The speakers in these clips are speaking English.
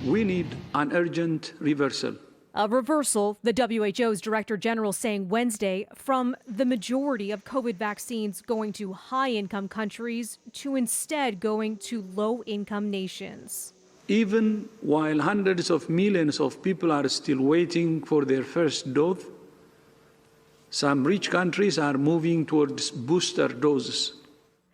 We need an urgent reversal. A reversal, the WHO's Director General saying Wednesday, from the majority of COVID vaccines going to high-income countries to instead going to low-income nations. Even while hundreds of millions of people are still waiting for their first dose, some rich countries are moving towards booster doses.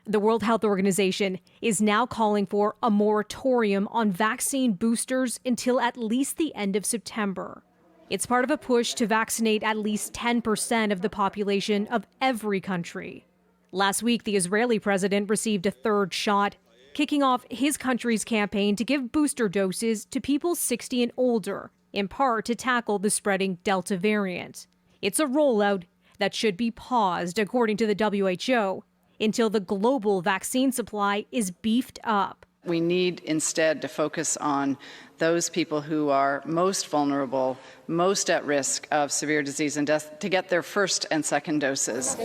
The World Health Organization is now calling for a moratorium on vaccine boosters until at least the end of September. It's part of a push to vaccinate at least 10% of the population of every country. Last week, the Israeli president received a third shot, kicking off his country's campaign to give booster doses to people 60 and older, in part to tackle the spreading Delta variant. It's a rollout that should be paused, according to the WHO, until the global vaccine supply is beefed up. We need instead to focus on those people who are most vulnerable, most at risk of severe disease and death, to get their first and second doses.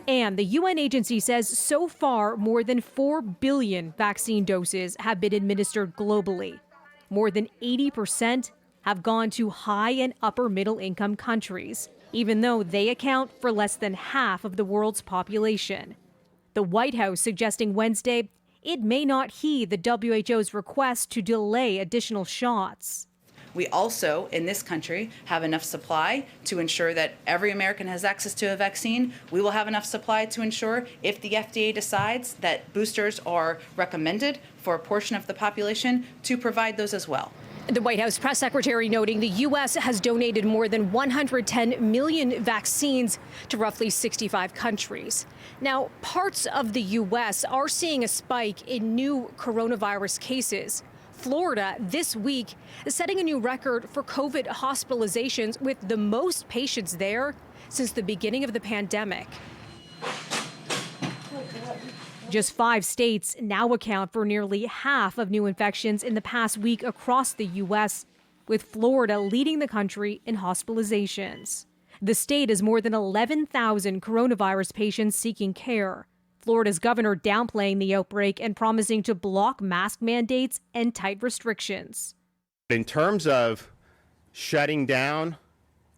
And the UN agency says so far more than 4 billion vaccine doses have been administered globally. More than 80% have gone to high and upper middle income countries, even though they account for less than half of the world's population. The White House suggesting Wednesday it may not heed the WHO's request to delay additional shots. We also, in this country, have enough supply to ensure that every American has access to a vaccine. We will have enough supply to ensure if the FDA decides that boosters are recommended for a portion of the population, to provide those as well. The White House press secretary noting the U.S. has donated more than 110 million vaccines to roughly 65 countries. Now, parts of the U.S. are seeing a spike in new coronavirus cases. Florida this week is setting a new record for COVID hospitalizations, with the most patients there since the beginning of the pandemic. Just 5 states now account for nearly half of new infections in the past week across the U.S., with Florida leading the country in hospitalizations. The state has more than 11,000 coronavirus patients seeking care. Florida's governor downplaying the outbreak and promising to block mask mandates and tight restrictions. In terms of shutting down,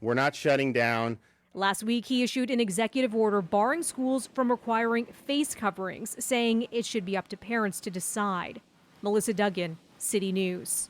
we're not shutting down. Last week, he issued an executive order barring schools from requiring face coverings, saying it should be up to parents to decide. Melissa Duggan, City News.